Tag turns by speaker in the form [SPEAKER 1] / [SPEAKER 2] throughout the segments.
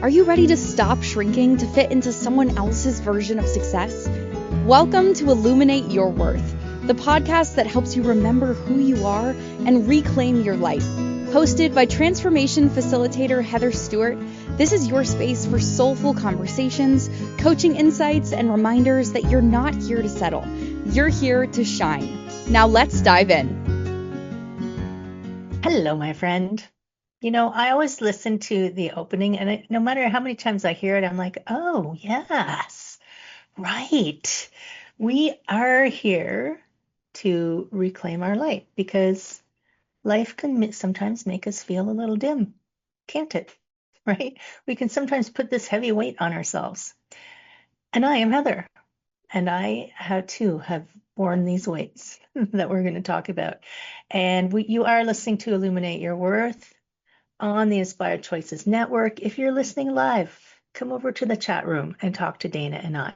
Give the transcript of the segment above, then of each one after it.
[SPEAKER 1] Are you ready to stop shrinking to fit into someone else's version of success? Welcome to Illuminate Your Worth, the podcast that helps you remember who you are and reclaim your life. Hosted by transformation facilitator Heather Stewart, this is your space for soulful conversations, coaching insights, and reminders that you're not here to settle. You're here to shine. Now let's dive in.
[SPEAKER 2] Hello, my friend. I always listen to the opening, and no matter how many times I hear it, I'm like, oh, yes, right. We are here to reclaim our light because life can sometimes make us feel a little dim, can't it? Right? We can sometimes put this heavy weight on ourselves. And I am Heather, and I too have borne these weights that we're going to talk about. And you are listening to Illuminate Your Worth on the Inspired Choices Network. If you're listening live, come over to the chat room and talk to Dana and I.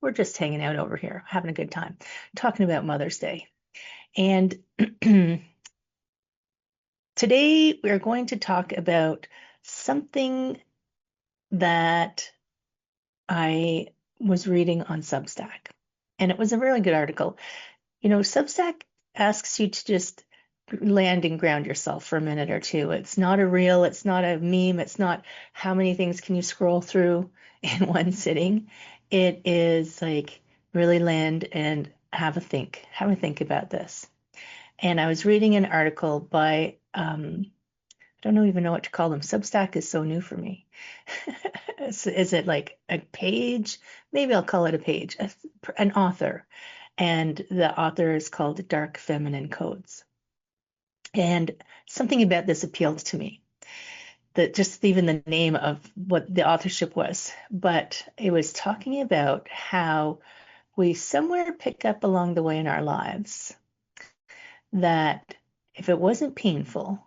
[SPEAKER 2] We're just hanging out over here, having a good time, talking about Mother's Day. And today we're going to talk about something that I was reading on Substack. And it was a really good article. Substack asks you to just land and ground yourself for a minute or two. It's not a reel, it's not a meme, it's not how many things can you scroll through in one sitting. It is like really land and have a think about this. And I was reading an article by I don't even know what to call them. Substack is so new for me. Is it like a page? Maybe I'll call it a page, an author. And the author is called Dark Feminine Codes. And something about this appealed to me, that just even the name of what the authorship was. But it was talking about how we somewhere pick up along the way in our lives that if it wasn't painful,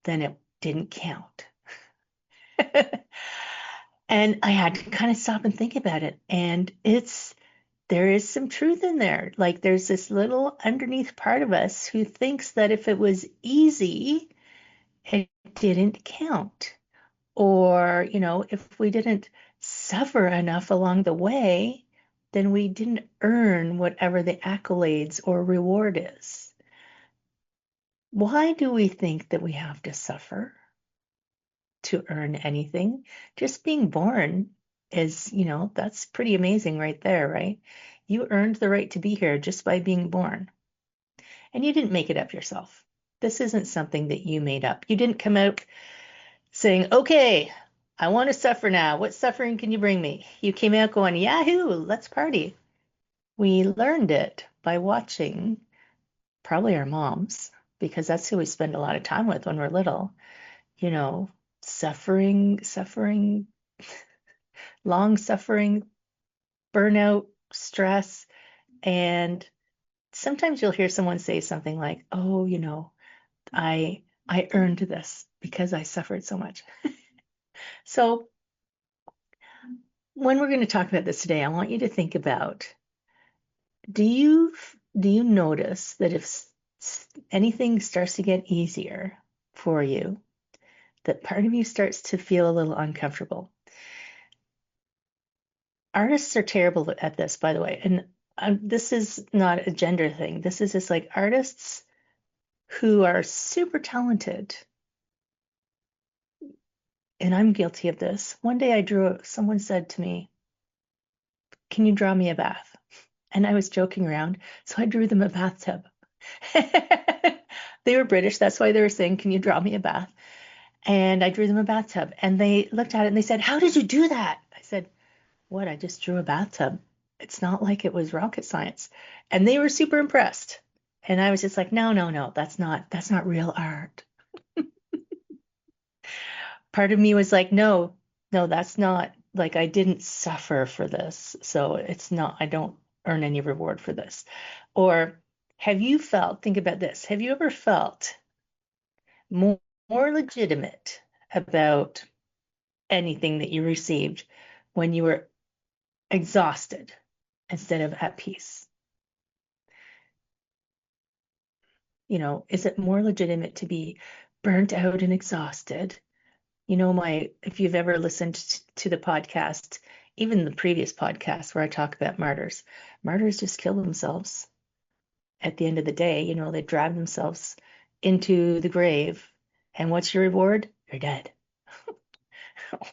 [SPEAKER 2] then it didn't count. And I had to kind of stop and think about it. And there is some truth in there. Like there's this little underneath part of us who thinks that if it was easy, it didn't count. Or, if we didn't suffer enough along the way, then we didn't earn whatever the accolades or reward is. Why do we think that we have to suffer to earn anything? Just being born is, that's pretty amazing right there, right? You earned the right to be here just by being born. And you didn't make it up yourself. This isn't something that you made up. You didn't come out saying, okay, I want to suffer now. What suffering can you bring me? You came out going, yahoo, let's party. We learned it by watching probably our moms, because that's who we spend a lot of time with when we're little, suffering, long suffering, burnout, stress. And sometimes you'll hear someone say something like, oh, I earned this because I suffered so much. So when we're going to talk about this today, I want you to think about, do you notice that if anything starts to get easier for you, that part of you starts to feel a little uncomfortable? Artists are terrible at this, by the way. And this is not a gender thing. This is just like artists who are super talented. And I'm guilty of this. One day someone said to me, can you draw me a bath? And I was joking around, so I drew them a bathtub. They were British, that's why they were saying, can you draw me a bath? And I drew them a bathtub. And they looked at it and they said, how did you do that? I said, what? I just drew a bathtub. It's not like it was rocket science. And they were super impressed. And I was just like, no, that's not real art. Part of me was like, no, that's not, like, I didn't suffer for this. So it's not, I don't earn any reward for this. Or think about this. Have you ever felt more legitimate about anything that you received when you were exhausted instead of at peace? Is it more legitimate to be burnt out and exhausted If you've ever listened to the podcast, even the previous podcast where I talk about martyrs just kill themselves at the end of the day. They drive themselves into the grave. And what's your reward? You're dead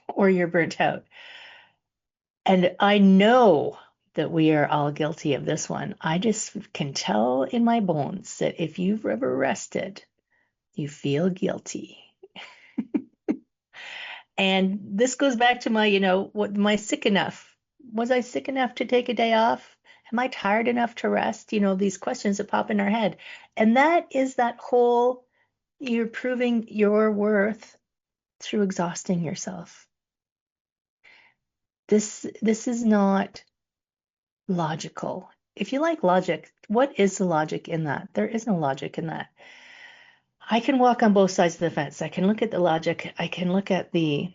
[SPEAKER 2] or you're burnt out. And I know that we are all guilty of this one. I just can tell in my bones that if you've ever rested, you feel guilty. And this goes back to my, what am I sick enough? Was I sick enough to take a day off? Am I tired enough to rest? These questions that pop in our head. And that is that whole, you're proving your worth through exhausting yourself. This is not logical. If you like logic, what is the logic in that? There is no logic in that. I can walk on both sides of the fence. I can look at the logic. I can look at the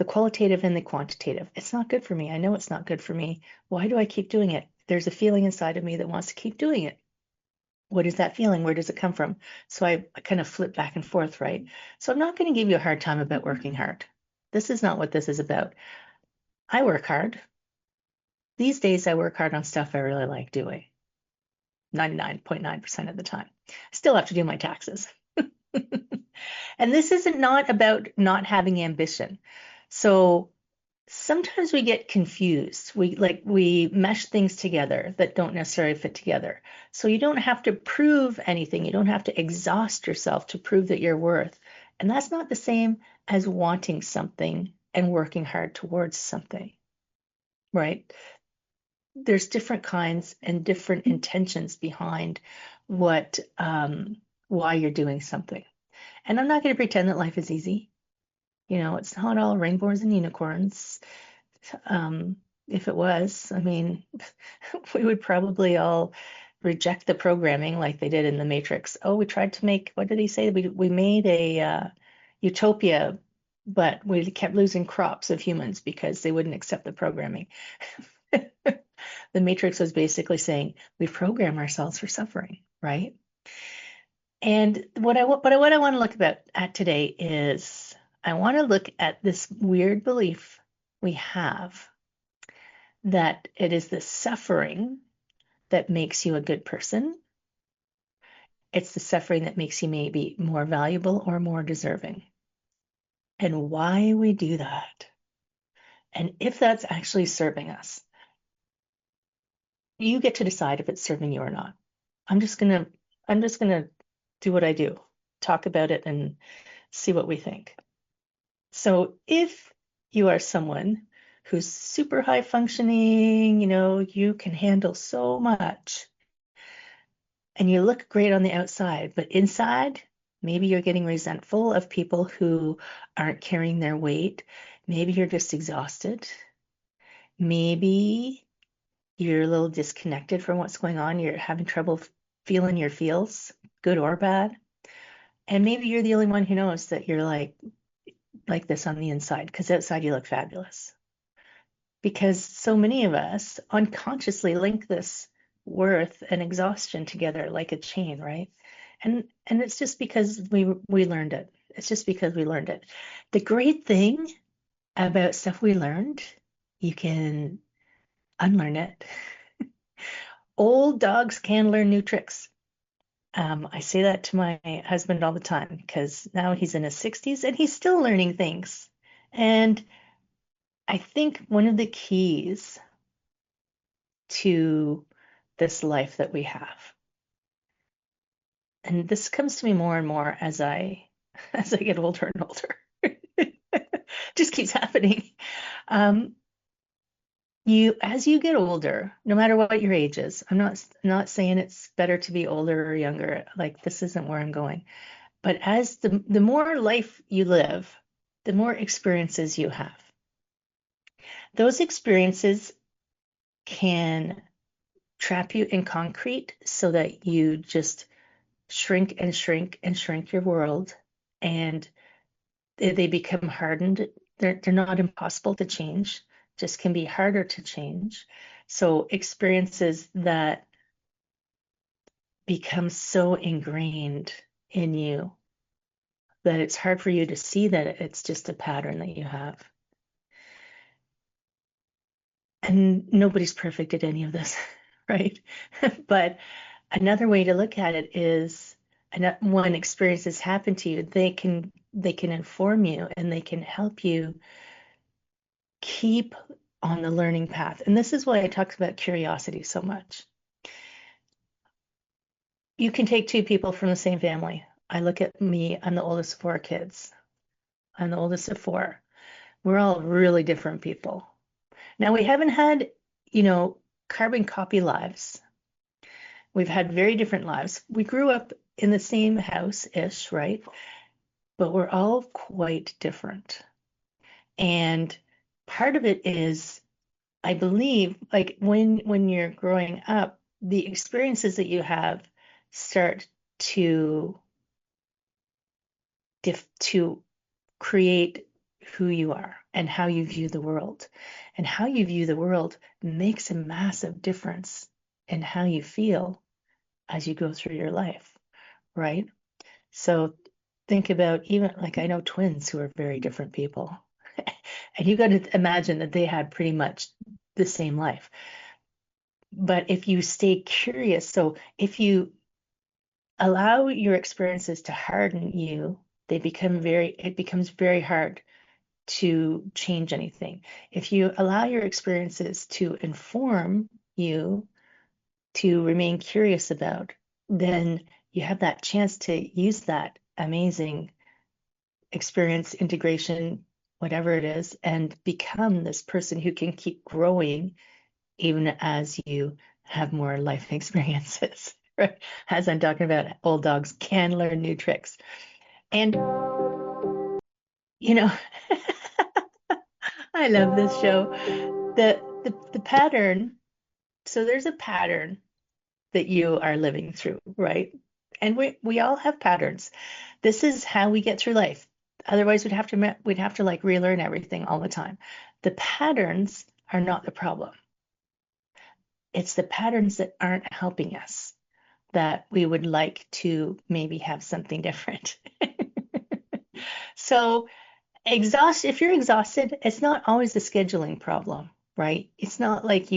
[SPEAKER 2] qualitative and the quantitative. It's not good for me. I know it's not good for me. Why do I keep doing it? There's a feeling inside of me that wants to keep doing it. What is that feeling? Where does it come from? So I kind of flip back and forth, right? So I'm not going to give you a hard time about working hard. This is not what this is about. I work hard. These days, I work hard on stuff I really like doing, 99.9% of the time. I still have to do my taxes. And this isn't not about not having ambition. So sometimes we get confused. We mesh things together that don't necessarily fit together. So you don't have to prove anything. You don't have to exhaust yourself to prove that you're worth. And that's not the same as wanting something and working hard towards something, right? There's different kinds and different intentions behind why you're doing something. And I'm not going to pretend that life is easy. It's not all rainbows and unicorns. If it was, I mean, we would probably all reject the programming like they did in the Matrix. Oh, we tried to make, what did he say? We made a utopia, but we kept losing crops of humans because they wouldn't accept the programming. The Matrix was basically saying we program ourselves for suffering, right? And what I want to look at today is I want to look at this weird belief we have that it is the suffering that makes you a good person. It's the suffering that makes you maybe more valuable or more deserving. And why we do that. And if that's actually serving us. You get to decide if it's serving you or not. I'm just gonna do what I do, talk about it and see what we think. So if you are someone who's super high functioning, you can handle so much and you look great on the outside, but inside, maybe you're getting resentful of people who aren't carrying their weight. Maybe you're just exhausted. Maybe you're a little disconnected from what's going on. You're having trouble feeling your feels, good or bad. And maybe you're the only one who knows that you're like this on the inside, because outside you look fabulous. Because so many of us unconsciously link this worth and exhaustion together like a chain, right? And it's just because we learned it. It's just because we learned it. The great thing about stuff we learned, you can unlearn it. Old dogs can learn new tricks. I say that to my husband all the time because now he's in his 60s and he's still learning things. And I think one of the keys to this life that we have, and this comes to me more and more as I get older and older, just keeps happening. As you get older, no matter what your age is, I'm not saying it's better to be older or younger. Like this isn't where I'm going. But as the more life you live, the more experiences you have. Those experiences can trap you in concrete so that you just shrink and shrink and shrink your world, and they become hardened. They're not impossible to change, just can be harder to change. So experiences that become so ingrained in you that it's hard for you to see that it's just a pattern that you have. And nobody's perfect at any of this, right? But another way to look at it is when experiences happen to you, they can inform you and they can help you keep on the learning path. And this is why I talk about curiosity so much. You can take two people from the same family. I look at me, I'm the oldest of four kids. I'm the oldest of four. We're all really different people. Now, we haven't had, carbon copy lives. We've had very different lives. We grew up in the same house-ish, right? But we're all quite different. And part of it is, I believe, like when you're growing up, the experiences that you have start to to create who you are and how you view the world. And how you view the world makes a massive difference in how you feel as you go through your life, right? So think about, even like, I know twins who are very different people. And you got to imagine that they had pretty much the same life. But if you stay curious, so if you allow your experiences to harden you, it becomes very hard to change anything. If you allow your experiences to inform you, to remain curious about, then you have that chance to use that amazing experience, integration, whatever it is, and become this person who can keep growing even as you have more life experiences, right? As I'm talking about, old dogs can learn new tricks. And, you know, I love this show. The pattern, so there's a pattern that you are living through, right? And we all have patterns. This is how we get through life. Otherwise, we'd have to like relearn everything all the time. The patterns are not the problem. It's the patterns that aren't helping us that we would like to maybe have something different. So if you're exhausted, it's not always a scheduling problem, right? It's not like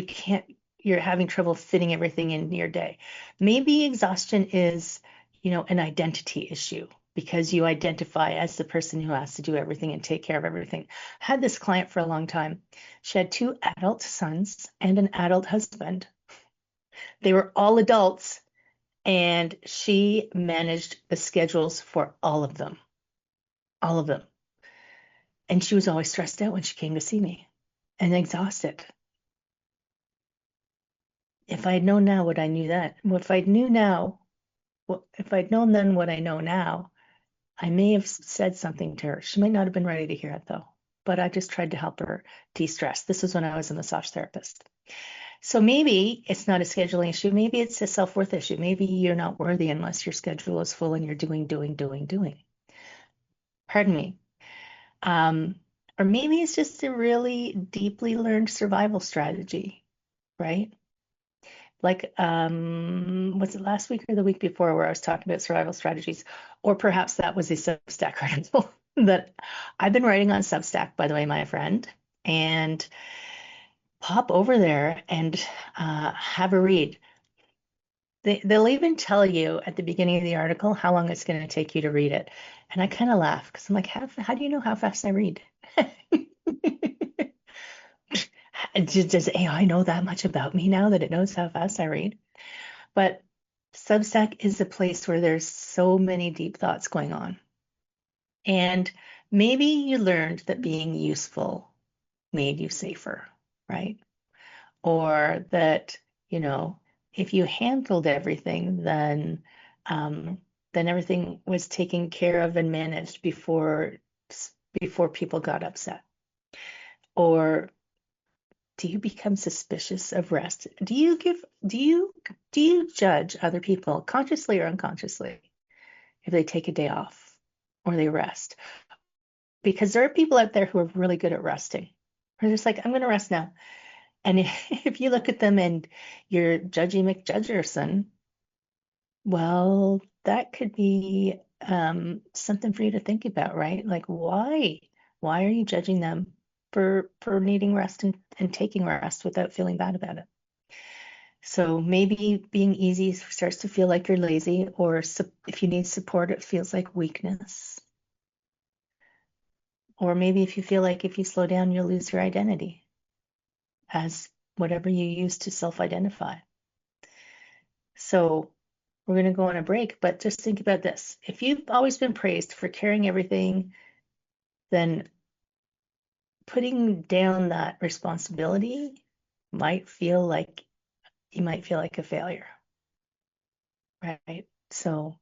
[SPEAKER 2] you're having trouble fitting everything in your day. Maybe exhaustion is, an identity issue because you identify as the person who has to do everything and take care of everything. I had this client for a long time. She had two adult sons and an adult husband. They were all adults, and she managed the schedules for all of them, all of them. And she was always stressed out when she came to see me and exhausted. If I had known now what I knew then, if I'd known then what I know now, I may have said something to her. She might not have been ready to hear it though, but I just tried to help her de-stress. This was when I was a massage therapist. So maybe it's not a scheduling issue. Maybe it's a self-worth issue. Maybe you're not worthy unless your schedule is full and you're doing. Pardon me. Or maybe it's just a really deeply learned survival strategy, right? Like, was it last week or the week before where I was talking about survival strategies? Or perhaps that was a Substack article that I've been writing on Substack, by the way, my friend, and pop over there and have a read. They'll even tell you at the beginning of the article how long it's going to take you to read it. And I kind of laugh because I'm like, how do you know how fast I read? Does AI know that much about me now that it knows how fast I read? But Substack is a place where there's so many deep thoughts going on. And maybe you learned that being useful made you safer, right? Or that, if you handled everything, then everything was taken care of and managed before people got upset. Or do you become suspicious of rest? Do you judge other people consciously or unconsciously if they take a day off or they rest? Because there are people out there who are really good at resting. They're just like, I'm going to rest now. And if you look at them and you're Judgy McJudgerson, well, that could be something for you to think about, right? Like why are you judging them for needing rest and taking rest without feeling bad about it? So maybe being easy starts to feel like you're lazy, or if you need support, it feels like weakness. Or maybe if you feel like if you slow down, you'll lose your identity as whatever you use to self-identify. So we're going to go on a break, but just think about this. If you've always been praised for carrying everything, then putting down that responsibility might feel like you might feel like a failure, right? So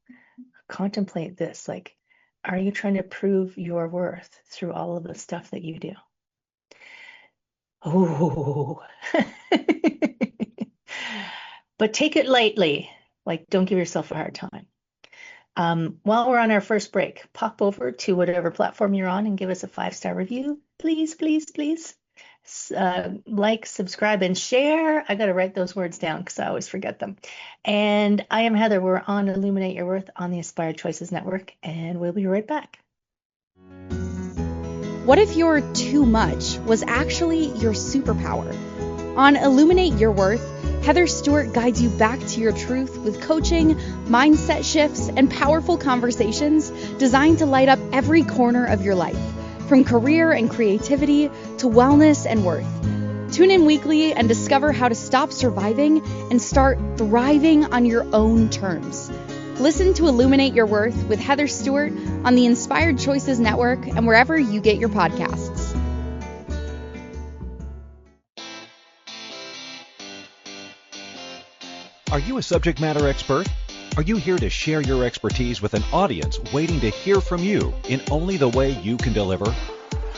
[SPEAKER 2] contemplate this, like, are you trying to prove your worth through all of the stuff that you do? Oh, but take it lightly. Like, don't give yourself a hard time. While we're on our first break, pop over to whatever platform you're on and give us a 5-star review. Please, please, please. Like, subscribe, and share. I got to write those words down because I always forget them. And I am Heather. We're on Illuminate Your Worth on the Inspired Choices Network, and we'll be right back.
[SPEAKER 1] What if your too much was actually your superpower? On Illuminate Your Worth, Heather Stewart guides you back to your truth with coaching, mindset shifts, and powerful conversations designed to light up every corner of your life, from career and creativity to wellness and worth. Tune in weekly and discover how to stop surviving and start thriving on your own terms. Listen to Illuminate Your Worth with Heather Stewart on the Inspired Choices Network and wherever you get your podcasts.
[SPEAKER 3] Are you a subject matter expert? Are you here to share your expertise with an audience waiting to hear from you in only the way you can deliver?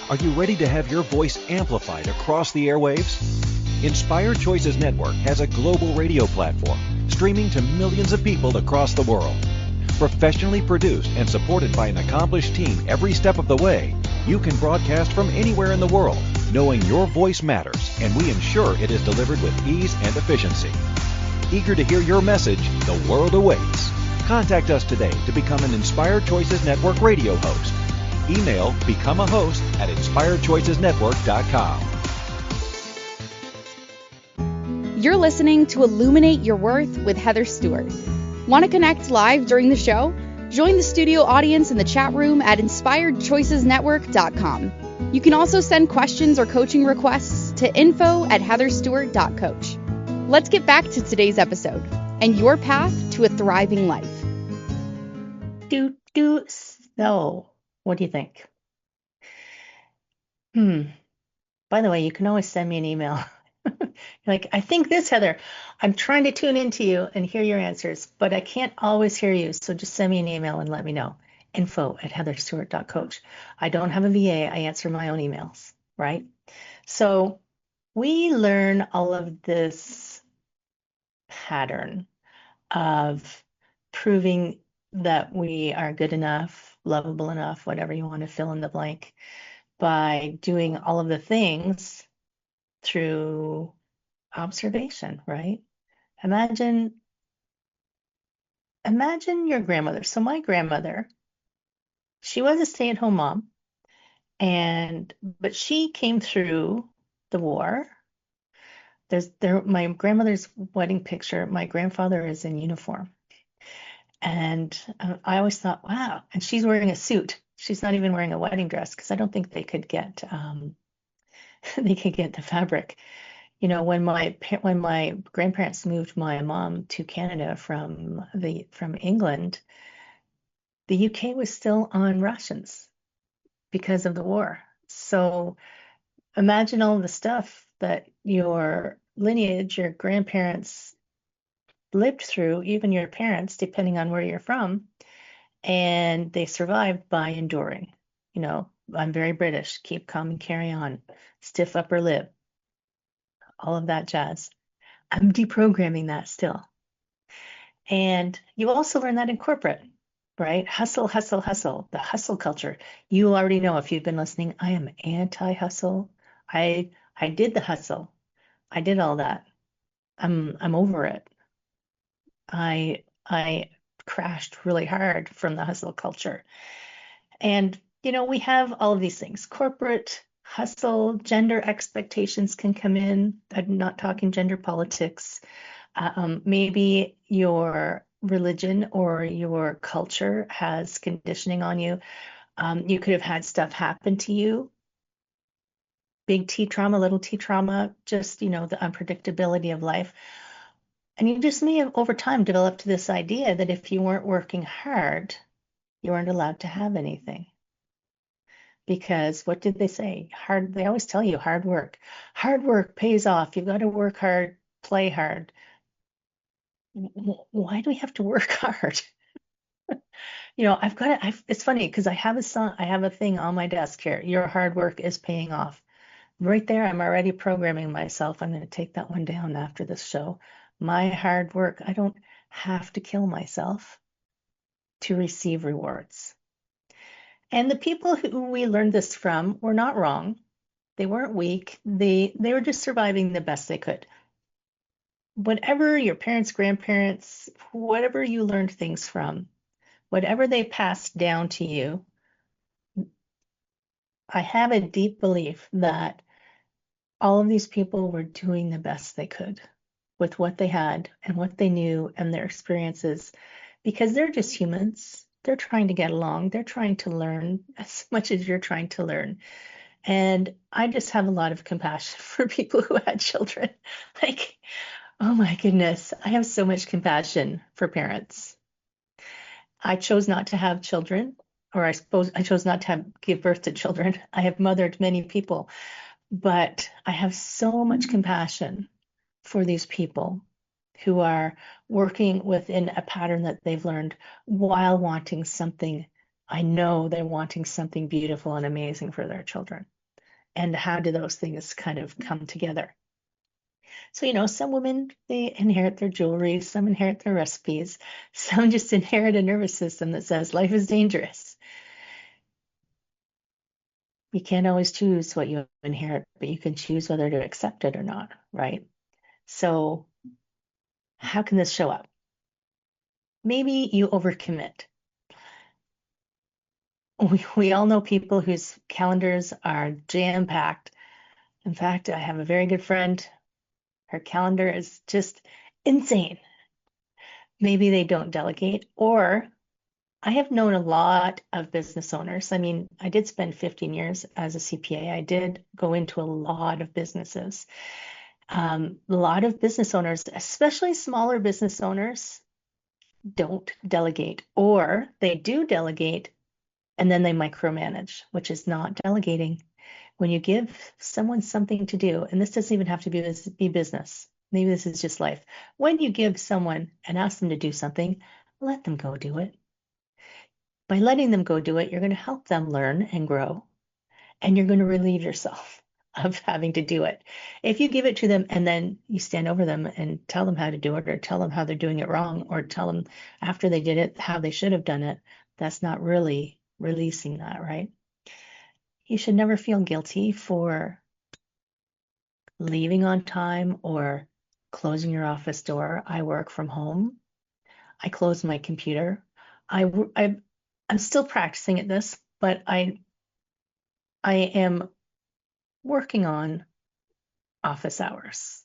[SPEAKER 3] Are you ready to have your voice amplified across the airwaves? Inspired Choices Network has a global radio platform streaming to millions of people across the world. Professionally produced and supported by an accomplished team every step of the way, you can broadcast from anywhere in the world, knowing your voice matters, and we ensure it is delivered with ease and efficiency. Eager to hear your message, the world awaits. Contact us today to become an Inspired Choices Network radio host. Email becomeahost@inspiredchoicesnetwork.com.
[SPEAKER 1] You're listening to Illuminate Your Worth with Heather Stewart. Want to connect live during the show? Join the studio audience in the chat room at inspiredchoicesnetwork.com. You can also send questions or coaching requests to info@heatherstewart.coach. Let's get back to today's episode and your path to a thriving life.
[SPEAKER 2] So, what do you think? By the way, you can always send me an email. Like, I think this, Heather. I'm trying to tune into you and hear your answers, but I can't always hear you. So just send me an email and let me know. info@heatherstewart.coach. I don't have a VA. I answer my own emails, right? So we learn all of this pattern of proving that we are good enough, lovable enough, whatever you want to fill in the blank, by doing all of the things through observation, right? Imagine your grandmother. So my grandmother, she was a stay-at-home mom, but she came through the war. My grandmother's wedding picture, my grandfather is in uniform. And I always thought, wow. And she's wearing a suit. She's not even wearing a wedding dress because I don't think they could get the fabric. You know, when my grandparents moved my mom to Canada from England, the UK was still on rations because of the war. So imagine all the stuff that your lineage, your grandparents lived through, even your parents, depending on where you're from, and they survived by enduring. You know, I'm very British, keep calm and carry on, stiff upper lip, all of that jazz. I'm deprogramming that still. And you also learn that in corporate, right? Hustle, hustle, hustle, the hustle culture. You already know, if you've been listening, I am anti-hustle. I did the hustle. I did all that. I'm over it. I crashed really hard from the hustle culture. And, we have all of these things. Corporate hustle, gender expectations can come in. I'm not talking gender politics. Maybe your religion or your culture has conditioning on you. You could have had stuff happen to you, big T trauma, little T trauma, just, the unpredictability of life. And you just may have over time developed this idea that if you weren't working hard, you weren't allowed to have anything. Because what did they say? They always tell you hard work. Hard work pays off. You've got to work hard, play hard. Why do we have to work hard? It's funny because I have a thing on my desk here. Your hard work is paying off. Right there, I'm already programming myself. I'm going to take that one down after this show. My hard work, I don't have to kill myself to receive rewards. And the people who we learned this from were not wrong. They weren't weak. They were just surviving the best they could. Whatever your parents, grandparents, whatever you learned things from, whatever they passed down to you, I have a deep belief that all of these people were doing the best they could with what they had and what they knew and their experiences, because they're just humans. They're trying to get along. They're trying to learn as much as you're trying to learn. And I just have a lot of compassion for people who had children. Like, oh my goodness, I have so much compassion for parents. I chose not to have children, or I suppose I chose not to give birth to children. I have mothered many people, but I have so much compassion for these people who are working within a pattern that they've learned while wanting something. I know they're wanting something beautiful and amazing for their children. And how do those things kind of come together? So, some women, they inherit their jewelry, some inherit their recipes, some just inherit a nervous system that says life is dangerous. You can't always choose what you inherit, but you can choose whether to accept it or not, right? So how can this show up? Maybe you overcommit. We all know people whose calendars are jam-packed. In fact, I have a very good friend. Her calendar is just insane. Maybe they don't delegate, or I have known a lot of business owners. I mean, I did spend 15 years as a CPA. I did go into a lot of businesses. A lot of business owners, especially smaller business owners, don't delegate, or they do delegate and then they micromanage, which is not delegating. When you give someone something to do, and this doesn't even have to be business, maybe this is just life. When you give someone and ask them to do something, let them go do it. By letting them go do it, you're going to help them learn and grow, and you're going to relieve yourself of having to do it. If you give it to them and then you stand over them and tell them how to do it, or tell them how they're doing it wrong, or tell them after they did it how they should have done it, that's not really releasing that, right? You should never feel guilty for leaving on time or closing your office door. I work from home. I close my computer. I'm still practicing at this, but I am working on office hours.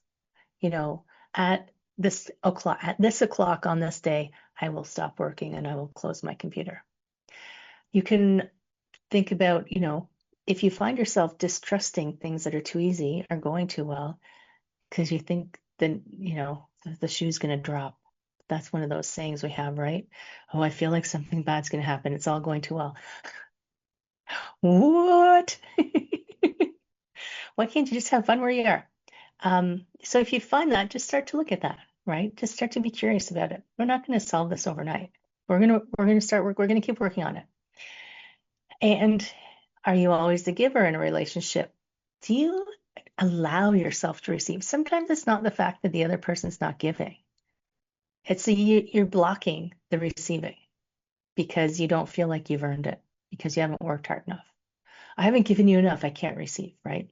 [SPEAKER 2] At this o'clock on this day, I will stop working and I will close my computer. You can think about, if you find yourself distrusting things that are too easy or going too well, because you think that, the shoe's going to drop. That's one of those sayings we have, right? Oh, I feel like something bad's going to happen. It's all going too well. What? Why can't you just have fun where you are? So if you find that, just start to look at that, right? Just start to be curious about it. We're not going to solve this overnight. We're going to start work. We're going to keep working on it. And are you always the giver in a relationship? Do you allow yourself to receive? Sometimes it's not the fact that the other person's not giving. It's you're blocking the receiving because you don't feel like you've earned it, because you haven't worked hard enough. I haven't given you enough. I can't receive, right?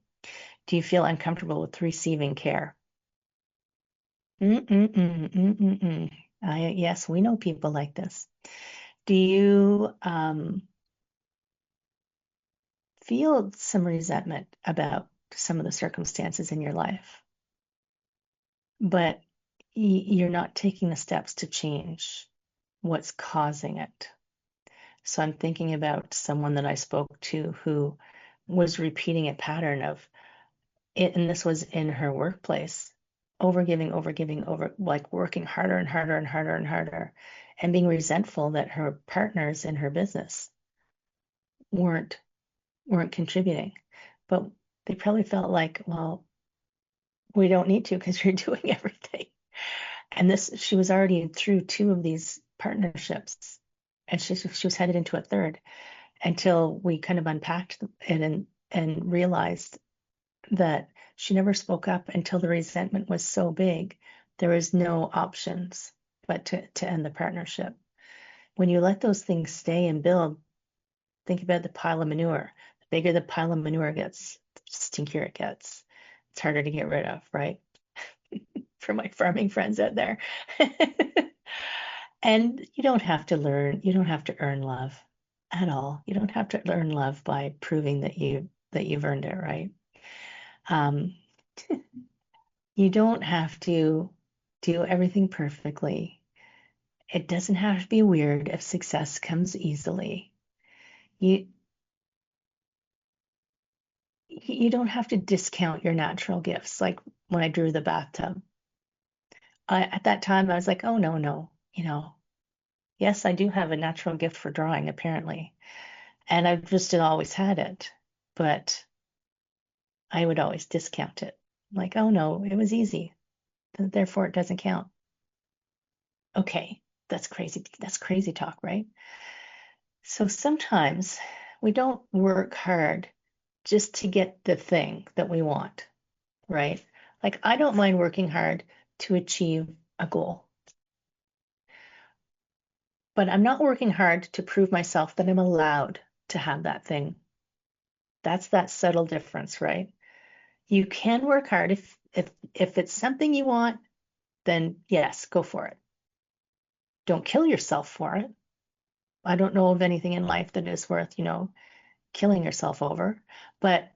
[SPEAKER 2] Do you feel uncomfortable with receiving care? Yes, we know people like this. Do you feel some resentment about some of the circumstances in your life, but you're not taking the steps to change what's causing it? So I'm thinking about someone that I spoke to who was repeating a pattern of it, and this was in her workplace, overgiving, like working harder and harder and harder and harder, and being resentful that her partners in her business weren't weren't contributing. But they probably felt like, well, we don't need to because you're doing everything. And she was already through two of these partnerships, and she was headed into a third until we kind of unpacked it and realized that she never spoke up until the resentment was so big. There was no options but to end the partnership. When you let those things stay and build, think about the pile of manure. The bigger the pile of manure gets, the stinkier it gets. It's harder to get rid of, right? For my farming friends out there. And you don't have to earn love at all. You don't have to earn love by proving that you've earned it, right? Um, you don't have to do everything perfectly. It doesn't have to be weird if success comes easily. You you don't have to discount your natural gifts. Like when I drew the bathtub, at that time I was like, oh no, yes, I do have a natural gift for drawing, apparently. And I've just always had it, but I would always discount it. Like, oh no, it was easy. Therefore, it doesn't count. Okay, that's crazy. That's crazy talk, right? So sometimes we don't work hard just to get the thing that we want, right? Like, I don't mind working hard to achieve a goal, but I'm not working hard to prove myself that I'm allowed to have that thing. That's that subtle difference, right? You can work hard if it's something you want, then yes, go for it. Don't kill yourself for it. I don't know of anything in life that is worth, killing yourself over, but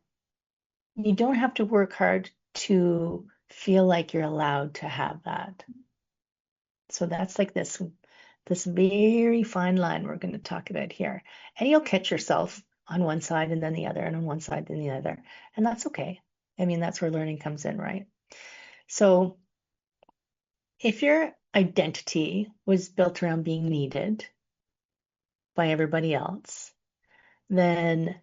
[SPEAKER 2] you don't have to work hard to feel like you're allowed to have that. So that's like this very fine line we're going to talk about here. And you'll catch yourself on one side and then the other, and on one side and the other. And that's okay. I mean, that's where learning comes in, right? So if your identity was built around being needed by everybody else, then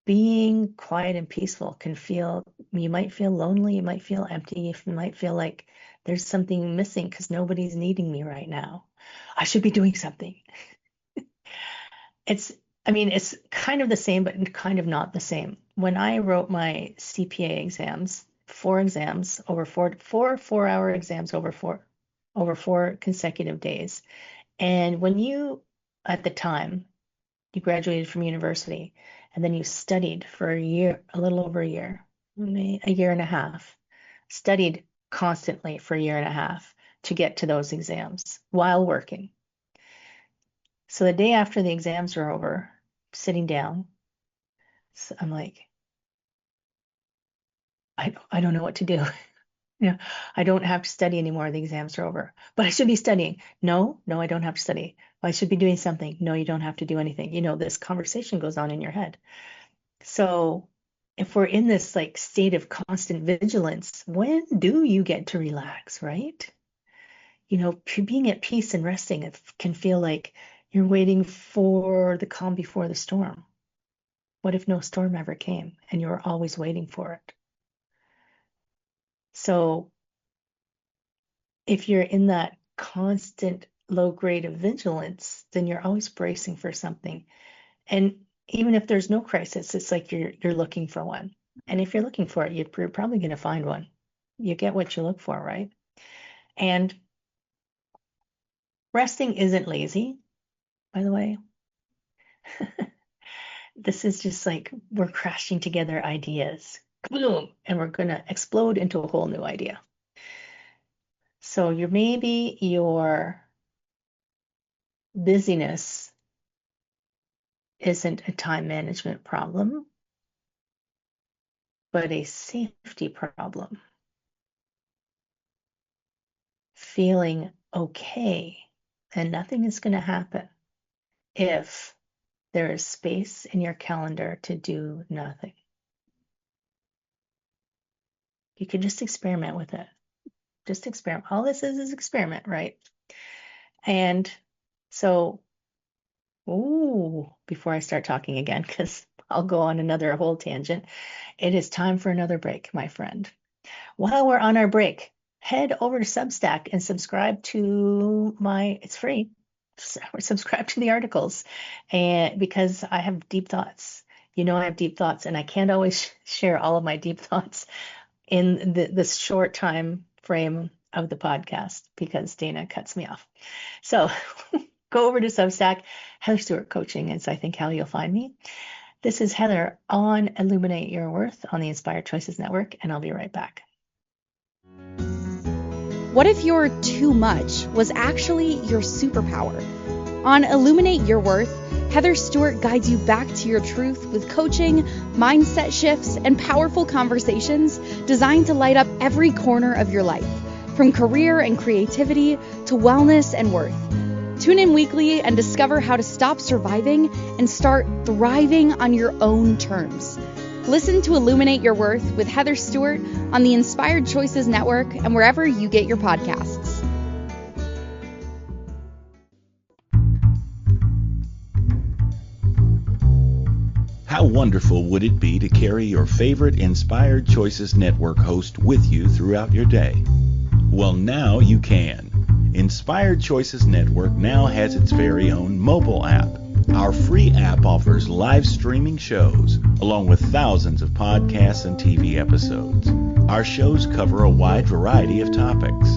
[SPEAKER 2] being quiet and peaceful you might feel lonely, you might feel empty, you might feel like there's something missing because nobody's needing me right now. I should be doing something. It's kind of the same, but kind of not the same. When I wrote my CPA exams, four exams over four-hour exams over four consecutive days. And when at the time, you graduated from university, and then you studied for a year, a little over a year and a half, studied constantly for a year and a half to get to those exams while working. So the day after the exams are over, sitting down, so I'm like, I don't know what to do. I don't have to study anymore. The exams are over, but I should be studying. No, I don't have to study. Well, I should be doing something. No, you don't have to do anything. This conversation goes on in your head. So if we're in this like state of constant vigilance, when do you get to relax, right? Being at peace and resting, it can feel like you're waiting for the calm before the storm. What if no storm ever came and you were always waiting for it? So if you're in that constant low grade of vigilance, then you're always bracing for something. And even if there's no crisis, it's like you're looking for one. And if you're looking for it, you're probably going to find one. You get what you look for, right? And resting isn't lazy, by the way. This is just like we're crashing together ideas, boom, and we're going to explode into a whole new idea. So maybe you're busyness isn't a time management problem, but a safety problem. Feeling okay, and nothing is going to happen if there is space in your calendar to do nothing. You can just experiment with it. Just experiment. All this is experiment, right? And so, before I start talking again, because I'll go on another whole tangent, it is time for another break, my friend. While we're on our break, head over to Substack and subscribe to it's free. Subscribe to the articles, and because I have deep thoughts. I have deep thoughts, and I can't always share all of my deep thoughts in this short time frame of the podcast because Dana cuts me off. So go over to Substack. Heather Stewart Coaching is, I think, how you'll find me. This is Heather on Illuminate Your Worth on the Inspired Choices Network, and I'll be right back.
[SPEAKER 1] What if your too much was actually your superpower? On Illuminate Your Worth, Heather Stewart guides you back to your truth with coaching, mindset shifts, and powerful conversations designed to light up every corner of your life, from career and creativity to wellness and worth. Tune in weekly and discover how to stop surviving and start thriving on your own terms. Listen to Illuminate Your Worth with Heather Stewart on the Inspired Choices Network and wherever you get your podcasts.
[SPEAKER 4] How wonderful would it be to carry your favorite Inspired Choices Network host with you throughout your day? Well, now you can. Inspired Choices Network now has its very own mobile app. Our free app offers live streaming shows, along with thousands of podcasts and TV episodes. Our shows cover a wide variety of topics.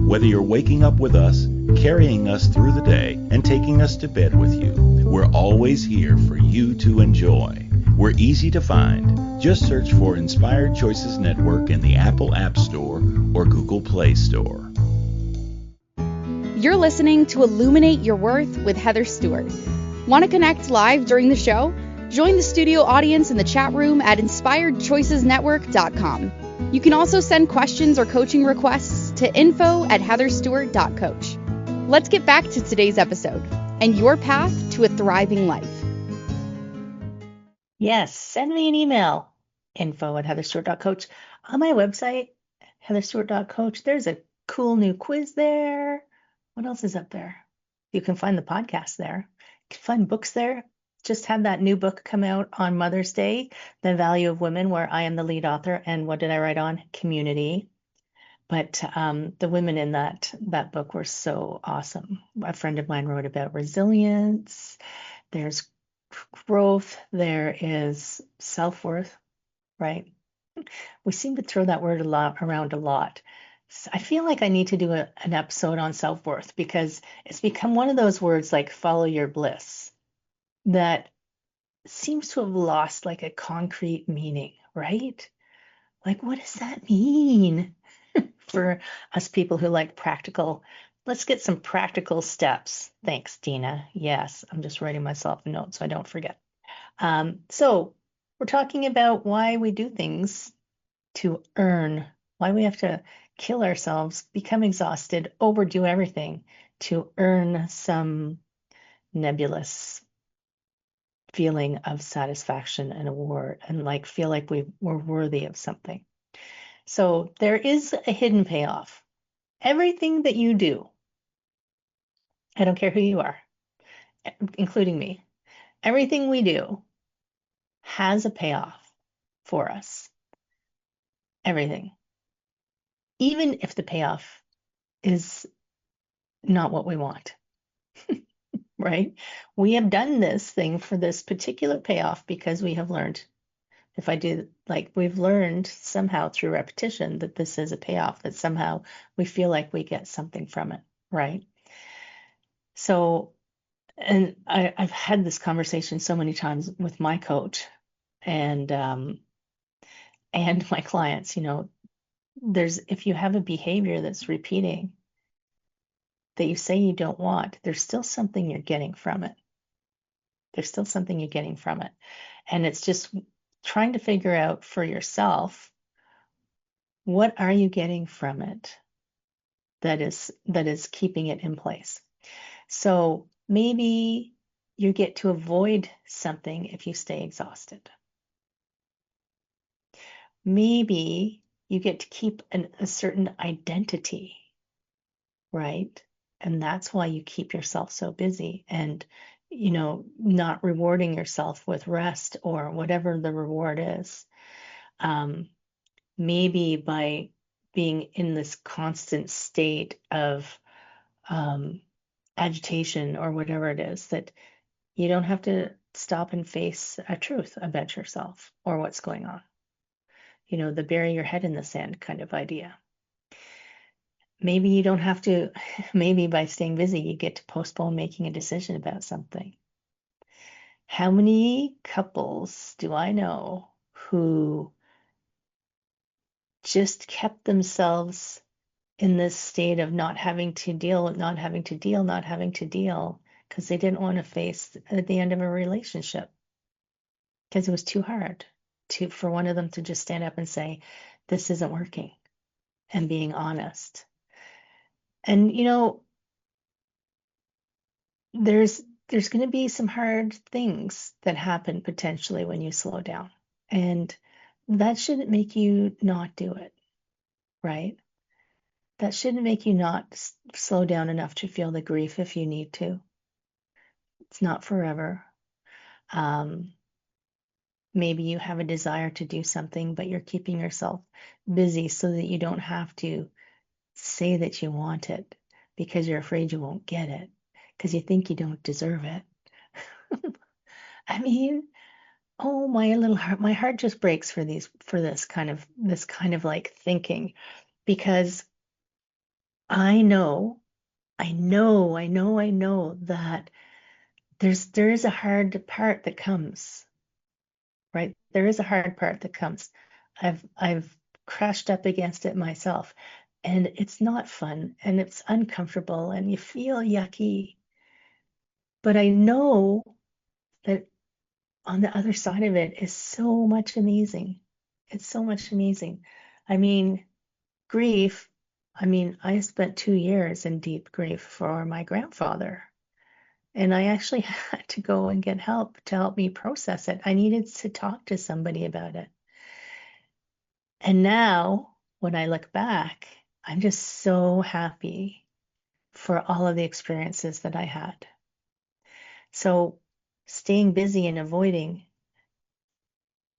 [SPEAKER 4] Whether you're waking up with us, carrying us through the day, and taking us to bed with you, we're always here for you to enjoy. We're easy to find. Just search for Inspired Choices Network in the Apple App Store or Google Play Store.
[SPEAKER 1] You're listening to Illuminate Your Worth with Heather Stewart. Want to connect live during the show? Join the studio audience in the chat room at inspiredchoicesnetwork.com. You can also send questions or coaching requests to info@heatherstewart.coach. Let's get back to today's episode and your path to a thriving life.
[SPEAKER 2] Yes, send me an email, info@heatherstewart.coach. On my website, heatherstewart.coach, there's a cool new quiz there. What else is up there? You can find the podcast there. You can find books there. Just had that new book come out on Mother's Day, The Value of Women, where I am the lead author. And what did I write on? Community. But the women in that book were so awesome. A friend of mine wrote about resilience. There's growth. There is self-worth, right? We seem to throw that word around a lot. So I feel like I need to do an episode on self-worth because it's become one of those words like follow your bliss that seems to have lost like a concrete meaning, right? Like, what does that mean for us people who like practical? Let's get some practical steps. Thanks, Dina. Yes, I'm just writing myself a note so I don't forget. So we're talking about why we do things to earn, why we have to kill ourselves, become exhausted, overdo everything to earn some nebulous feeling of satisfaction and award and like feel like we're worthy of something. So there is a hidden payoff. Everything that you do, I don't care who you are, including me, everything we do has a payoff for us. Everything. Even if the payoff is not what we want, right? We have done this thing for this particular payoff because we have learned. If I do, like, we've learned somehow through repetition that this is a payoff, that somehow we feel like we get something from it, right? So, and I've had this conversation so many times with my coach and my clients, if you have a behavior that's repeating, that you say you don't want, there's still something you're getting from it. There's still something you're getting from it. And it's just trying to figure out for yourself, what are you getting from it that is keeping it in place? So maybe you get to avoid something if you stay exhausted. Maybe you get to keep a certain identity, right? And that's why you keep yourself so busy and, not rewarding yourself with rest or whatever the reward is. Maybe by being in this constant state of agitation or whatever it is, that you don't have to stop and face a truth about yourself or what's going on. The bury your head in the sand kind of idea. Maybe you don't have to, maybe by staying busy, you get to postpone making a decision about something. How many couples do I know who just kept themselves in this state of not having to deal, because they didn't want to face at the end of a relationship, because it was too hard for one of them to just stand up and say, this isn't working, and being honest. And there's going to be some hard things that happen potentially when you slow down, and that shouldn't make you not do it, right? That shouldn't make you not slow down enough to feel the grief if you need to. It's not forever. Maybe you have a desire to do something, but you're keeping yourself busy so that you don't have to say that you want it, because you're afraid you won't get it, because you think you don't deserve it. I mean, oh, my little heart, my heart just breaks for this kind of like thinking, because I know that there is a hard part that comes, right? There is a hard part that comes. I've crashed up against it myself, and it's not fun, and it's uncomfortable, and you feel yucky. But I know that on the other side of it is so much amazing. It's so much amazing. I mean, grief. I mean, I spent 2 years in deep grief for my grandfather. And I actually had to go and get help to help me process it. I needed to talk to somebody about it. And now, when I look back, I'm just so happy for all of the experiences that I had. So, staying busy and avoiding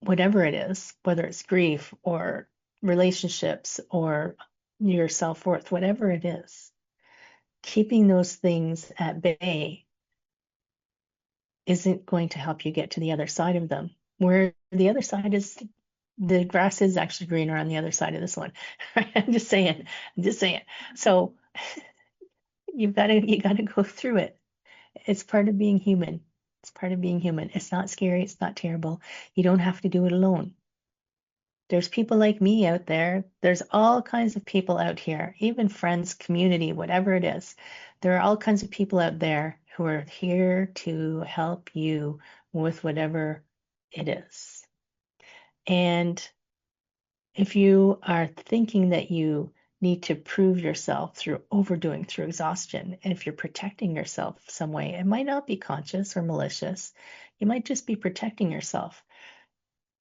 [SPEAKER 2] whatever it is, whether it's grief or relationships or your self-worth, whatever it is, keeping those things at bay isn't going to help you get to the other side of them, where the other side is, the grass is actually greener on the other side of this one. I'm just saying. So you gotta go through it. It's part of being human. It's not scary. It's not terrible. You don't have to do it alone. There's people like me out there. There's all kinds of people out here, even friends, community, whatever it is. There are all kinds of people out there who are here to help you with whatever it is. And if you are thinking that you need to prove yourself through overdoing, through exhaustion, and if you're protecting yourself some way, it might not be conscious or malicious. You might just be protecting yourself.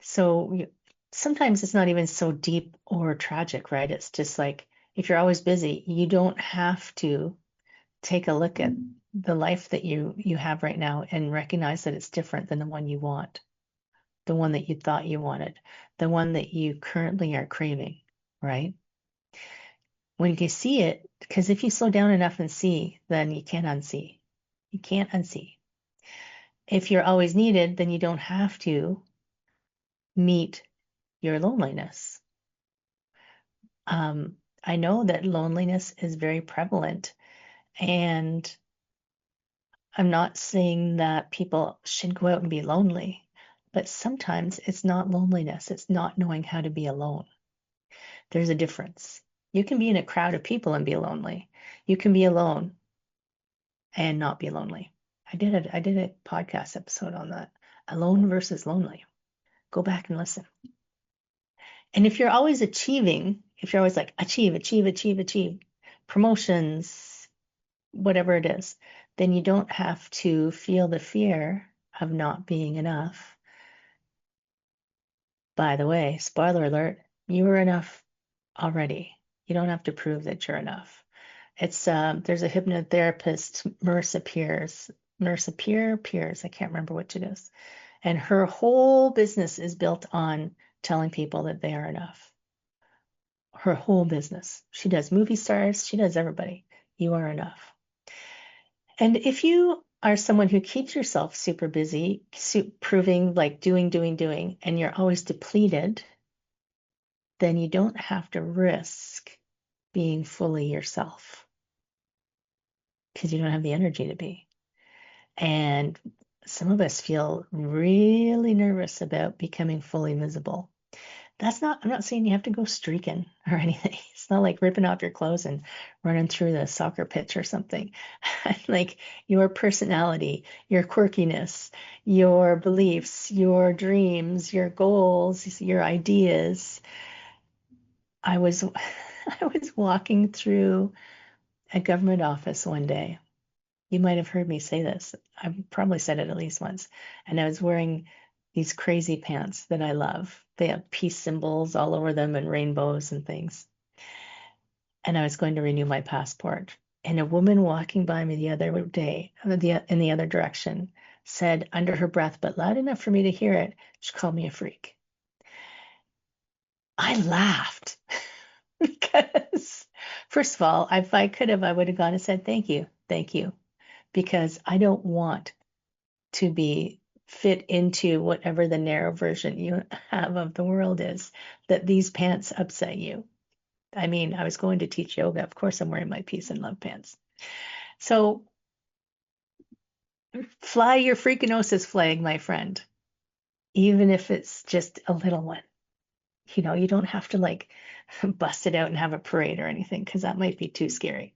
[SPEAKER 2] So sometimes it's not even so deep or tragic, right? It's just like, if you're always busy, you don't have to take a look at the life that you have right now and recognize that it's different than the one you want, the one that you thought you wanted, the one that you currently are craving, right? When you see it, because if you slow down enough and see, then you can't unsee. You can't unsee. If you're always needed, then you don't have to meet your loneliness. I know that loneliness is very prevalent, and I'm not saying that people should go out and be lonely, but sometimes it's not loneliness. It's not knowing how to be alone. There's a difference. You can be in a crowd of people and be lonely. You can be alone and not be lonely. I did a podcast episode on that. Alone versus lonely. Go back and listen. And if you're always achieving, if you're always like achieve, promotions, whatever it is, then you don't have to feel the fear of not being enough. By the way, spoiler alert, you are enough already. You don't have to prove that you're enough. It's there's a hypnotherapist, Marissa Pierce, I can't remember which it is. And her whole business is built on telling people that they are enough. Her whole business. She does movie stars, she does everybody. You are enough. And if you are someone who keeps yourself super busy, proving like doing, and you're always depleted, then you don't have to risk being fully yourself because you don't have the energy to be. And some of us feel really nervous about becoming fully visible. I'm not saying you have to go streaking or anything. It's not like ripping off your clothes and running through the soccer pitch or something. Like your personality, your quirkiness, your beliefs, your dreams, your goals, your ideas. I was I was walking through a government office one day. You might have heard me say this. I've probably said it at least once. And I was wearing these crazy pants that I love. They have peace symbols all over them and rainbows and things. And I was going to renew my passport. And a woman walking by me the other day, in the other direction, said under her breath, but loud enough for me to hear it, she called me a freak. I laughed because, first of all, if I could have, I would have gone and said, thank you, because I don't want to be fit into whatever the narrow version you have of the world is, that these pants upset you. I mean, I was going to teach yoga. Of course, I'm wearing my peace and love pants. So fly your freakinosis flag, my friend, even if it's just a little one. You know, you don't have to like bust it out and have a parade or anything because that might be too scary.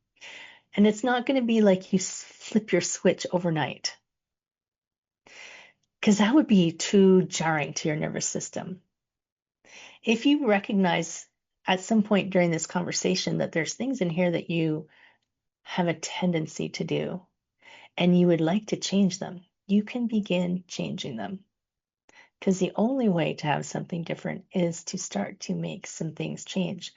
[SPEAKER 2] And it's not going to be like you flip your switch overnight because that would be too jarring to your nervous system. If you recognize at some point during this conversation that there's things in here that you have a tendency to do and you would like to change them, you can begin changing them. Because the only way to have something different is to start to make some things change.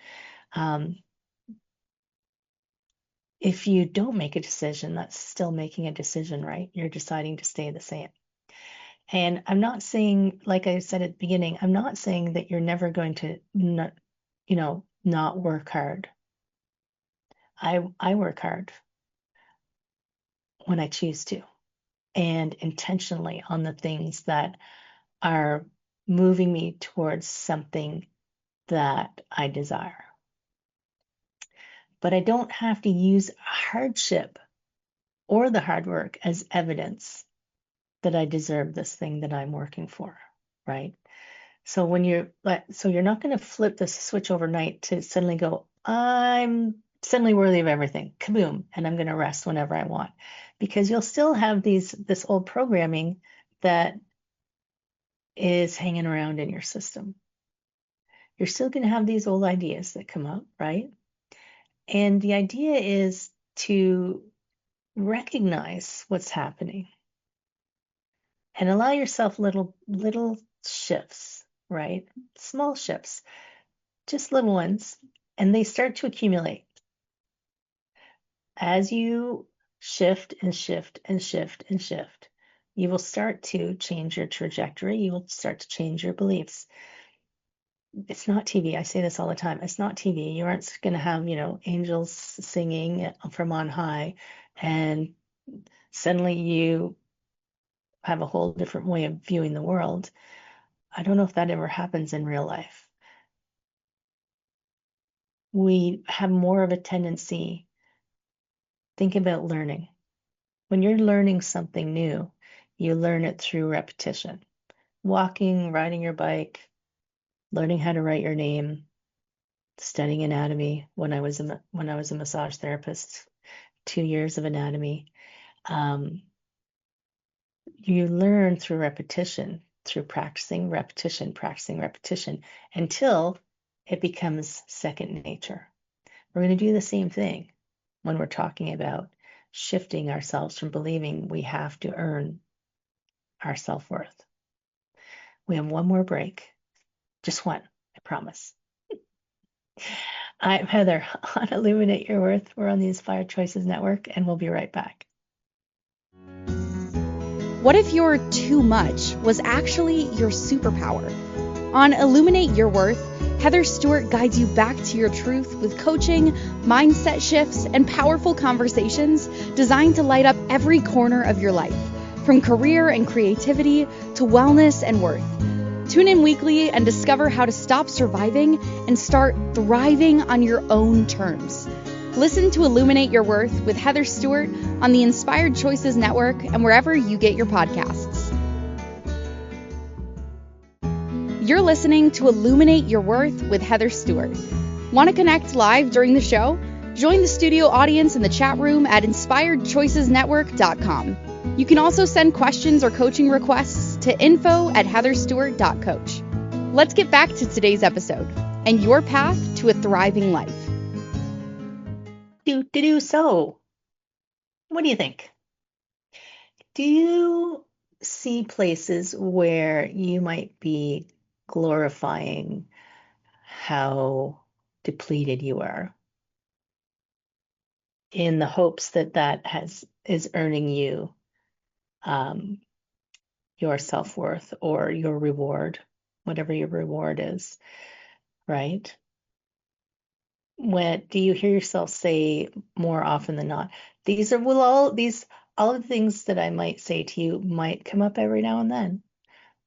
[SPEAKER 2] If you don't make a decision, that's still making a decision, right? You're deciding to stay the same. And I'm not saying, like I said at the beginning, I'm not saying that you're never going to not work hard. I work hard when I choose to and intentionally on the things that are moving me towards something that I desire. But I don't have to use hardship or the hard work as evidence that I deserve this thing that I'm working for, right? So you're not going to flip the switch overnight to suddenly go, I'm suddenly worthy of everything, kaboom, and I'm going to rest whenever I want, because you'll still have this old programming that is hanging around in your system. You're still going to have these old ideas that come up, right? And the idea is to recognize what's happening and allow yourself little shifts, right? Small shifts, just little ones, and they start to accumulate. As you shift and shift and shift and shift, you will start to change your trajectory. You will start to change your beliefs. It's not TV. I say this all the time. It's not TV. You aren't going to have, angels singing from on high, and suddenly you have a whole different way of viewing the world. I don't know if that ever happens in real life. We have more of a tendency, think about learning. When you're learning something new, you learn it through repetition. Walking, riding your bike, learning how to write your name, studying anatomy when I was a massage therapist, 2 years of anatomy. You learn through repetition, through practicing, repetition, until it becomes second nature. We're going to do the same thing when we're talking about shifting ourselves from believing we have to earn our self-worth. We have one more break. Just one, I promise. I'm Heather on Illuminate Your Worth. We're on the Inspired Choices Network, and we'll be right back.
[SPEAKER 1] What if your too much was actually your superpower? On Illuminate Your Worth, Heather Stewart guides you back to your truth with coaching, mindset shifts, and powerful conversations designed to light up every corner of your life, from career and creativity to wellness and worth. Tune in weekly and discover how to stop surviving and start thriving on your own terms. Listen to Illuminate Your Worth with Heather Stewart on the Inspired Choices Network and wherever you get your podcasts. You're listening to Illuminate Your Worth with Heather Stewart. Want to connect live during the show? Join the studio audience in the chat room at inspiredchoicesnetwork.com. You can also send questions or coaching requests to info@heatherstewart.coach. Let's get back to today's episode and your path to a thriving life.
[SPEAKER 2] So, what do you think? Do you see places where you might be glorifying how depleted you are in the hopes that is earning you your self-worth or your reward, whatever your reward is, right? Do you hear yourself say more often than not, all of the things that I might say to you might come up every now and then.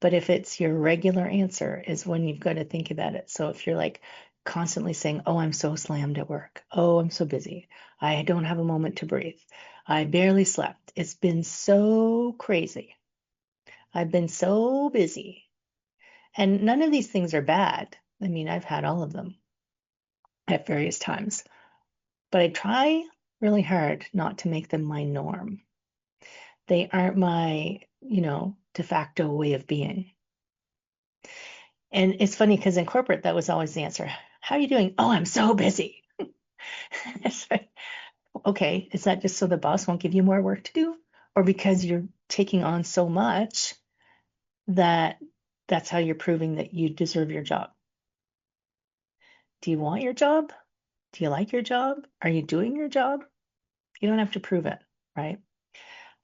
[SPEAKER 2] But if it's your regular answer is when you've got to think about it. So if you're like constantly saying, oh, I'm so slammed at work. Oh, I'm so busy. I don't have a moment to breathe. I barely slept. It's been so crazy. I've been so busy. And none of these things are bad. I mean, I've had all of them at various times. But I try really hard not to make them my norm. They aren't my, de facto way of being. And it's funny because in corporate, that was always the answer. How are you doing? Oh, I'm so busy. It's like, okay, is that just so the boss won't give you more work to do? Or because you're taking on so much that's how you're proving that you deserve your job? Do you want your job? Do you like your job? Are you doing your job? You don't have to prove it, right?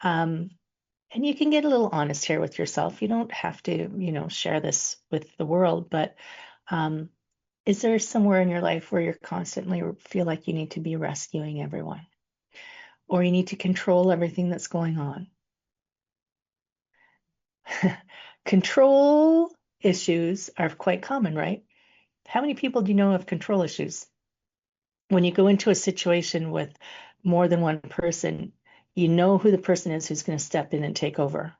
[SPEAKER 2] And you can get a little honest here with yourself. You don't have to, share this with the world, but is there somewhere in your life where you're constantly feel like you need to be rescuing everyone, or you need to control everything that's going on? Control issues are quite common, right? How many people do you know have control issues? When you go into a situation with more than one person, you know who the person is who's going to step in and take over,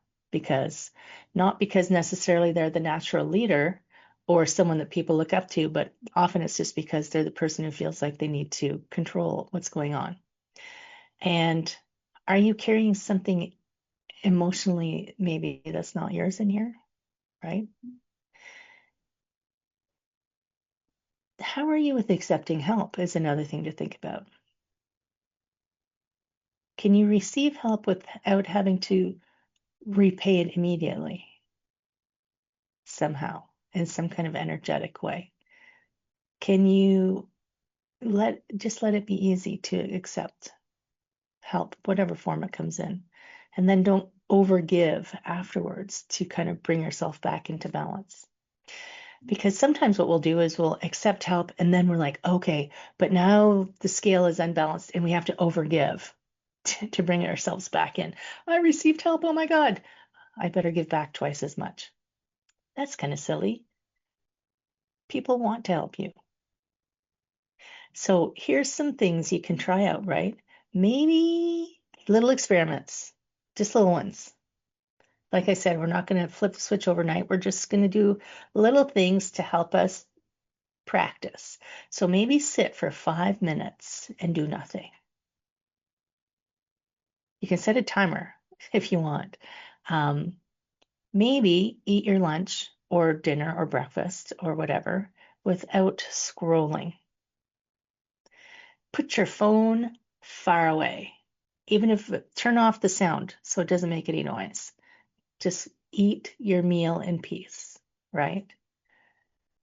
[SPEAKER 2] not because necessarily they're the natural leader or someone that people look up to, but often it's just because they're the person who feels like they need to control what's going on. And are you carrying something emotionally maybe that's not yours in here, right? How are you with accepting help is another thing to think about. Can you receive help without having to repay it immediately somehow in some kind of energetic way? Can you let it be easy to accept help, whatever form it comes in, and then don't overgive afterwards to kind of bring yourself back into balance? Because sometimes what we'll do is we'll accept help and then we're like, okay, but now the scale is unbalanced and we have to overgive to bring ourselves back in. I received help. Oh my God, I better give back twice as much. That's kind of silly. People want to help you. So here's some things you can try out, right? Maybe little experiments, just little ones. Like I said, we're not going to flip the switch overnight. We're just going to do little things to help us practice. So maybe sit for 5 minutes and do nothing. You can set a timer if you want. Maybe eat your lunch or dinner or breakfast or whatever without scrolling. Put your phone far away. Even if turn off the sound so it doesn't make any noise. Just eat your meal in peace, right?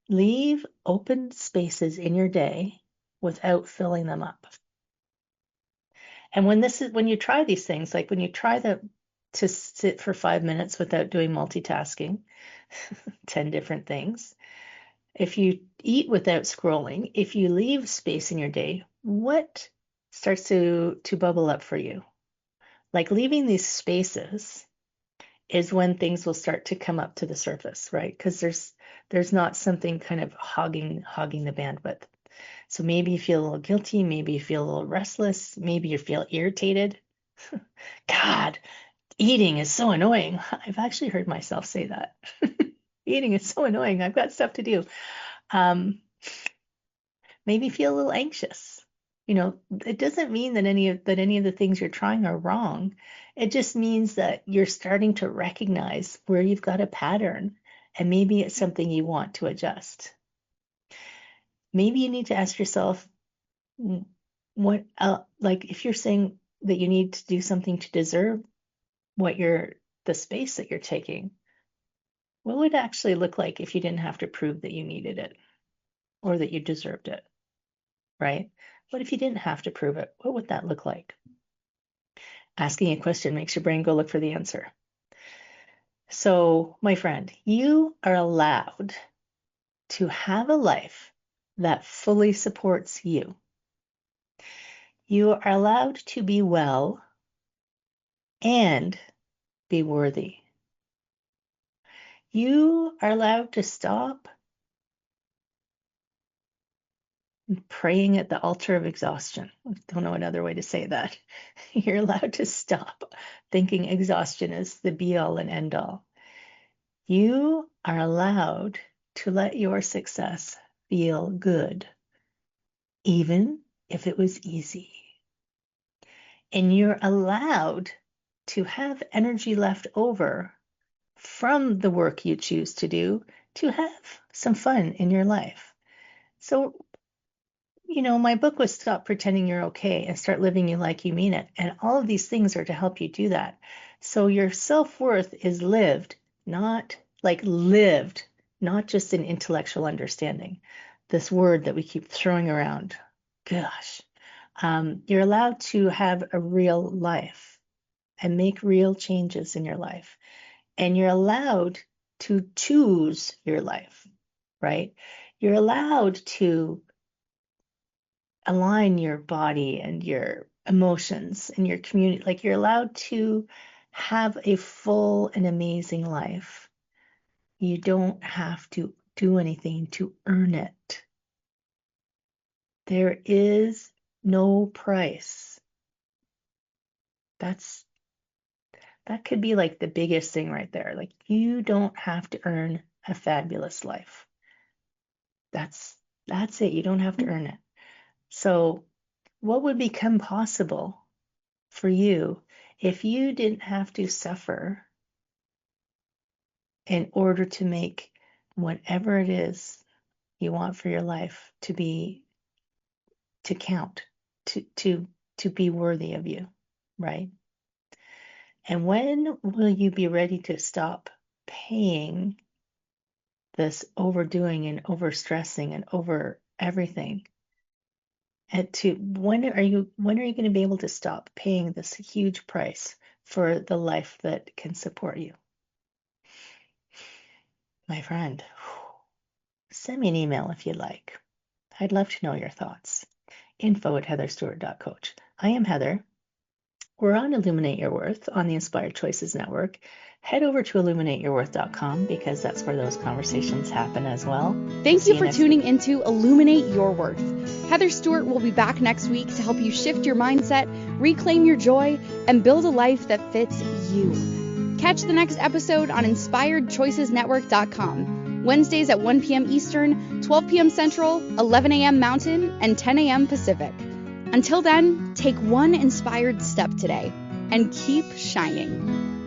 [SPEAKER 2] Leave open spaces in your day without filling them up. And when you try these things, like when you try to sit for 5 minutes without doing multitasking, 10 different things. If you eat without scrolling, if you leave space in your day, what starts to bubble up for you? Like leaving these spaces is when things will start to come up to the surface, right? Because there's not something kind of hogging the bandwidth. So maybe you feel a little guilty, maybe you feel a little restless, maybe you feel irritated. God, eating is so annoying. I've actually heard myself say that. Eating is so annoying. I've got stuff to do. Maybe feel a little anxious. It doesn't mean that any of the things you're trying are wrong. It just means that you're starting to recognize where you've got a pattern, and maybe it's something you want to adjust. Maybe you need to ask yourself, what, like if you're saying that you need to do something to deserve the space that you're taking, what would it actually look like if you didn't have to prove that you needed it or that you deserved it, right? What if you didn't have to prove it? What would that look like? Asking a question makes your brain go look for the answer. So, my friend, you are allowed to have a life that fully supports you. You are allowed to be well and be worthy. You are allowed to stop praying at the altar of exhaustion. I don't know another way to say that. You're allowed to stop thinking exhaustion is the be all and end all. You are allowed to let your success feel good, even if it was easy. And you're allowed to have energy left over from the work you choose to do to have some fun in your life. So, my book was Stop Pretending You're Okay and Start Living You Like You Mean It. And all of these things are to help you do that. So your self-worth is lived, not just an intellectual understanding. This word that we keep throwing around. Gosh. You're allowed to have a real life and make real changes in your life. And you're allowed to choose your life, right? You're allowed to align your body and your emotions and your community. Like you're allowed to have a full and amazing life. You don't have to do anything to earn it. There is no price. That could be like the biggest thing right there. Like you don't have to earn a fabulous life. That's it. You don't have to earn it. So what would become possible for you if you didn't have to suffer in order to make whatever it is you want for your life to count, to be worthy of you, right? And when will you be ready to stop paying this overdoing and overstressing and over everything? And when are you going to be able to stop paying this huge price for the life that can support you? My friend, send me an email if you'd like. I'd love to know your thoughts. info@heatherstewart.coach. I am Heather. We're on Illuminate Your Worth on the Inspired Choices Network. Head over to illuminateyourworth.com because that's where those conversations happen as well.
[SPEAKER 1] Thank you for tuning into Illuminate Your Worth. Heather Stewart will be back next week to help you shift your mindset, reclaim your joy, and build a life that fits you. Catch the next episode on inspiredchoicesnetwork.com, Wednesdays at 1 p.m. Eastern, 12 p.m. Central, 11 a.m. Mountain, and 10 a.m. Pacific. Until then, take one inspired step today. and keep shining.